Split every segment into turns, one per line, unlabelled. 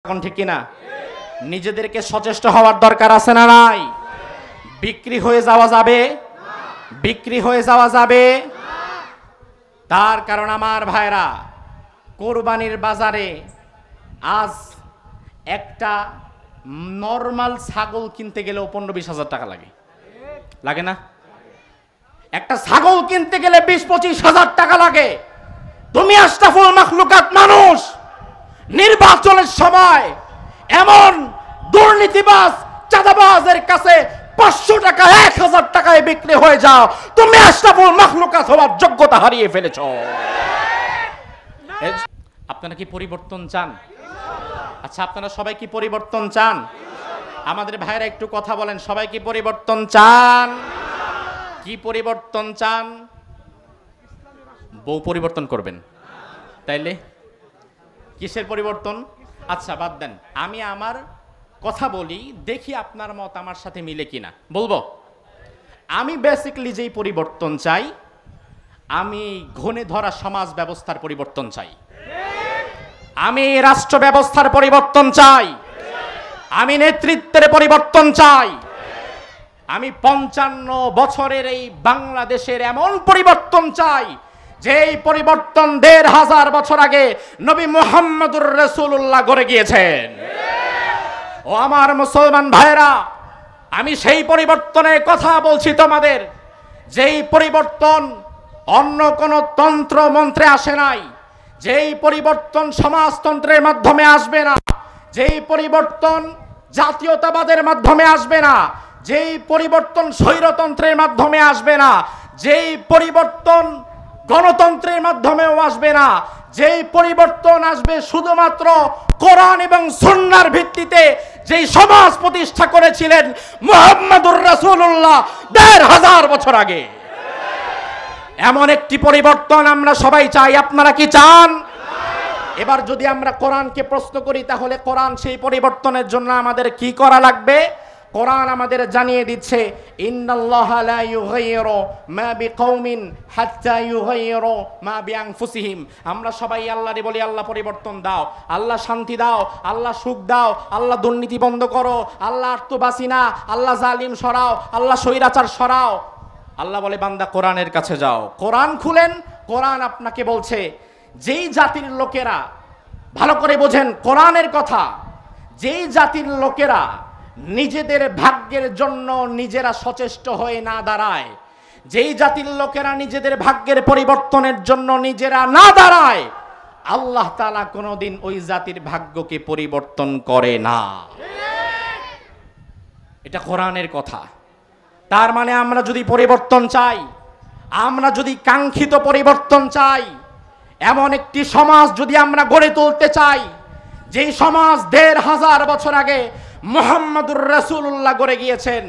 এখন ঠিক কিনা? নিজেদেরকে সচেষ্ট হওয়ার দরকার আছে না নাই? বিক্রি হয়ে যাওয়া যাবে, বিক্রি হয়ে যাওয়া যাবে। তার কারণ আমার ভাইরা, কোরবানির বাজারে আজ একটা নরমাল ছাগল কিনতে গেলেও 15-20 হাজার টাকা লাগে, লাগে না? একটা ছাগল কিনতে গেলে 20-25 হাজার টাকা লাগে। তুমি আশরাফুল মাখলুকাত মানুষ, নির্বাচনের সময় এমন দুর্নীতিবাজ চাঁদাবাজের কাছে 500 টাকা 1000 টাকায় বিক্রি হয়ে যাও, তুমি আশরাফুল মাখলুকাত হওয়ার যোগ্যতা হারিয়ে ফেলেছ। আপনারা কি পরিবর্তন চান? আচ্ছা, আপনারা সবাই কি পরিবর্তন চান? আমাদের ভাইরা একটু কথা বলেন, সবাই কি পরিবর্তন চান? কি পরিবর্তন চান? বউ পরিবর্তন করবেন তাইলে কিসের পরিবর্তন? আচ্ছা বাদ দেন, আমি আমার কথা বলি, দেখি আপনার মত আমার সাথে মিলে কিনা। বলবো, আমি বেসিক্যালি যেই পরিবর্তন চাই, আমি ঘনে ধরা সমাজ ব্যবস্থার পরিবর্তন চাই, আমি রাষ্ট্র ব্যবস্থার পরিবর্তন চাই, আমি নেতৃত্বের পরিবর্তন চাই, আমি 55 বছরের এই বাংলাদেশের এমন পরিবর্তন চাই যেই পরিবর্তন 1500 বছর আগে নবী মুহাম্মদুর রাসূলুল্লাহ গড়ে গিয়েছেন। ও আমার মুসলমান ভাইরা, আমি সেই পরিবর্তনের কথা বলছি তোমাদের, যেই পরিবর্তন অন্য কোন তন্ত্র মন্ত্রে আসে নাই, যেই পরিবর্তন সমাজতন্ত্রের মাধ্যমে আসবে না, যেই পরিবর্তন জাতীয়তাবাদের মাধ্যমে আসবে না, যেই পরিবর্তন স্বৈরতন্ত্রের মাধ্যমে আসবে না, যেই পরিবর্তন গণতন্ত্রের মাধ্যমেও আসবে না, যেই পরিবর্তন আসবে শুধুমাত্র কোরআন এবং সুন্নাহর ভিত্তিতে, যেই সমাজ প্রতিষ্ঠা করেছিলেন মুহাম্মদুর রাসূলুল্লাহ 1500 বছর আগে। এমন একটি পরিবর্তন আমরা সবাই চাই। আপনারা কি চান? এবার যদি আমরা কোরআনকে প্রশ্ন করি, তাহলে কোরআন সেই পরিবর্তনের জন্য আমাদের কি করা লাগবে? কোরআন আমাদের জানিয়ে দিচ্ছে, ইন্নাল্লাহা লা ইউগাইয়িরু মা বিকওমিন হাত্তা ইউগাইয়িরু মা বিআনফুসিহিম। আমরা সবাই আল্লাহরে বলি, আল্লাহ পরিবর্তন দাও, আল্লাহ শান্তি দাও, আল্লাহ সুখ দাও, আল্লাহ দুর্নীতি বন্ধ করো, আল্লাহ আত্মবাসিনা, আল্লাহ জালিম সরাও, আল্লাহ স্বৈরাচার সরাও। আল্লাহ বলে, বান্দা কোরআনের কাছে যাও। কোরআন খুলেন, কোরআন আপনাকে বলছে, যেই জাতির লোকেরা, ভালো করে বোঝেন কোরআনের কথা, যেই জাতির লোকেরা নিজেদের ভাগ্যের জন্য নিজেরা সচেষ্ট হয়ে না দাঁড়ায়, যেই জাতির লোকেরা নিজেদের ভাগ্যের পরিবর্তনের জন্য নিজেরা না দাঁড়ায়, আল্লাহ তাআলা কোনোদিন ওই জাতির ভাগ্যকে পরিবর্তন করে না। এটা কোরআনের কথা। তার মানে আমরা যদি পরিবর্তন চাই, আমরা যদি কাঙ্ক্ষিত পরিবর্তন চাই, এমন একটি সমাজ যদি আমরা গড়ে তুলতে চাই, যেই সমাজ 1500 বছর আগে মুহাম্মদুর রাসূলুল্লাহ গড়ে গিয়েছেন,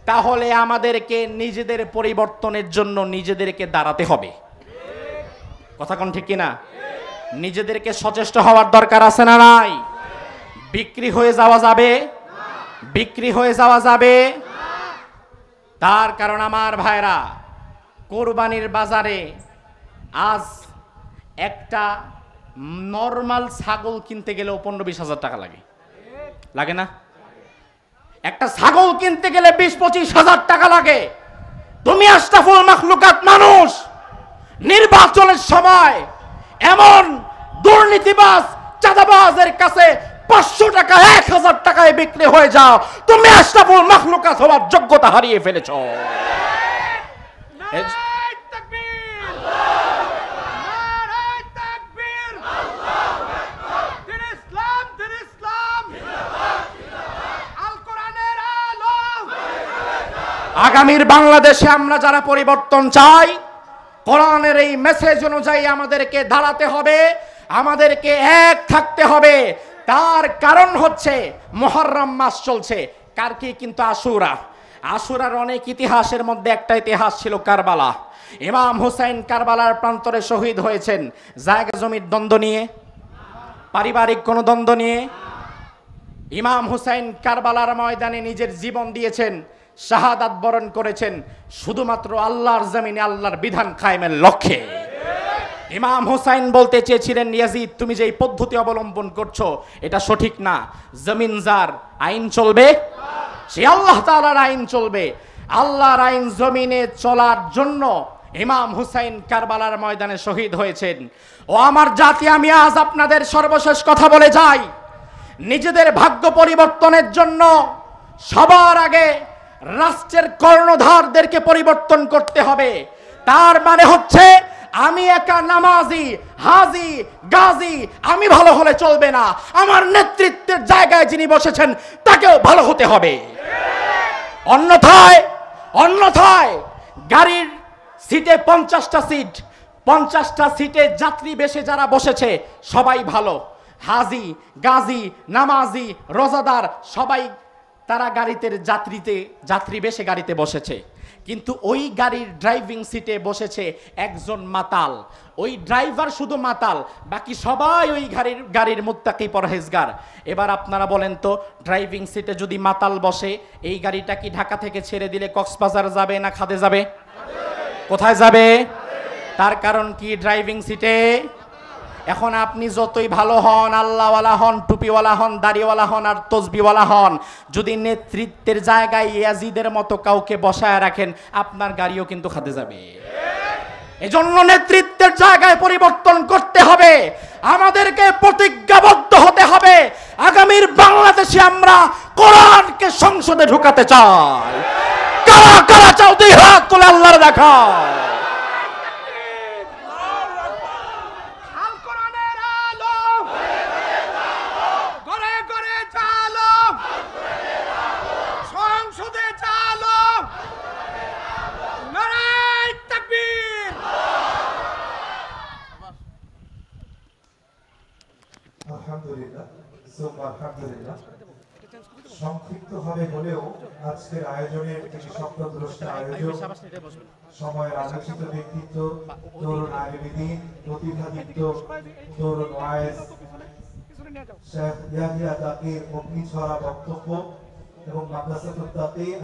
তাহলে আমাদেরকে নিজেদের পরিবর্তনের জন্য নিজেদেরকে দাঁড়াতে হবে। কথা কোন ঠিক কিনা? নিজেদেরকে সচেষ্ট হওয়ার দরকার আছে না নাই? বিক্রি হয়ে যাওয়া যাবে, বিক্রি হয়ে যাওয়া যাবে। তার কারণ আমার ভাইরা, কোরবানির বাজারে আজ একটা নরমাল ছাগল কিনতে গেলেও 15-20 হাজার টাকা লাগে, লাগে না? একটা ছাগল কিনতে গেলে 20-25 হাজার টাকা লাগে। তুমি আশরাফুল মাখলুকাত মানুষ, নির্বাচনের সময় এমন দুর্নীতিবাজ চাঁদাবাজের কাছে 500 টাকা 1000 টাকায় বিক্রি হয়ে যাও, তুমি আশরাফুল মাখলুকাত হওয়ার যোগ্যতা হারিয়ে ফেলেছ। আগামীর বাংলাদেশে আমরা যারা পরিবর্তন চাই, কোরআনের এই মেসেজ অনুযায়ী আমাদেরকে দাঁড়াতে হবে, আমাদেরকে এক থাকতে হবে। তার কারণ হচ্ছে মুহররম মাস চলছে, কার কি? কিন্তু আশুরা। আশুরার অনেক ইতিহাসের মধ্যে একটা ইতিহাস ছিল কারবালা। ইমাম হুসাইন কারবালার প্রান্তরে শহীদ হয়েছেন জায়গা জমির দ্বন্দ্ব নিয়ে, পারিবারিক কোনো দ্বন্দ্ব নিয়ে। ইমাম হুসাইন কারবালার ময়দানে নিজের জীবন দিয়েছেন, শাহাদাত বরণ করেছেন শুধুমাত্র আল্লাহর জমিনে আল্লাহর বিধান কায়েমের লক্ষ্যে। ইমাম হুসাইন বলতে চেয়েছিলেন, ইয়াজিদ তুমি যে এই পদ্ধতি অবলম্বন করছো এটা সঠিক না। জমিন যার আইন চলবে, সে আল্লাহ তাআলার আইন চলবে। আল্লাহর আইন জমিনে চলার জন্য ইমাম হুসাইন কারবালার ময়দানে শহীদ হয়েছেন। ও আমার জাতি, আমি আজ আপনাদের সর্বশেষ কথা বলে যাই, নিজেদের ভাগ্য পরিবর্তনের জন্য সবার আগে রাষ্ট্রের কর্ণধারদেরকে পরিবর্তন করতে হবে। তার মানে হচ্ছে আমি একা নামাজি, হাজি, গাজী আমি ভালো হলে চলবে না, আমার নেতৃত্বের জায়গায় যিনি বসেছেন তাকেও ভালো হতে হবে। অন্যথায় গাড়ির সিটে 50টা সিট, 50টা সিটে যাত্রী বেশে যারা বসেছে সবাই ভালো, হাজি, গাজী, নামাজি, রোজাদার সবাই তারা গাড়িতে যাত্রী বেশে গাড়িতে বসেছে, কিন্তু ওই গাড়ির ড্রাইভিং সিটে বসেছে একজন মাতাল। ওই ড্রাইভার শুধু মাতাল, বাকি সবাই ওই গাড়ির মুত্তাকি পরহেজগার। এবার আপনারা বলেন তো, ড্রাইভিং সিটে যদি মাতাল বসে, এই গাড়িটা কি ঢাকা থেকে ছেড়ে দিলে কক্সবাজার যাবে না খাদে যাবে? কোথায় যাবে? তার কারণ কি? ড্রাইভিং সিটে। এখন আপনি যতই ভালো হন, আল্লাহওয়ালা হন, টুপিওয়ালা হন, দাড়িওয়ালা হন আর তসবিওয়ালা হন, যদি নেতৃত্বের জায়গায় ইয়াজিদের মতো কাউকে বসায় রাখেন, আপনার গাড়িও কিন্তু খাদে যাবে। এজন্য নেতৃত্বের জায়গায় পরিবর্তন করতে হবে, আমাদেরকে প্রতিজ্ঞাবদ্ধ হতে হবে। আগামীর বাংলাদেশে আমরা কোরআনকে সংসদে ঢুকাতে চাই। কারা কারা চাও? দুই হাত তুলে আল্লাহর দেখায়।
আলহামদুলিল্লাহ, আলহামদুলিল্লাহ। সংক্ষিপ্ত ভাবে হলেও আজকের আয়োজনের একটি স্বপ্নদ্রষ্টা আয়োজক, সময়ের আলোচিত ব্যক্তিত্ব, তরুণ আলিমদ্দিন, প্রতিভাদীপ্ত তরুণ ওয়াইজ শেখ ইয়াহিয়া তাকির অগ্নিঝরা বক্তব্য এবং মাদ্রাসাতুত তাকির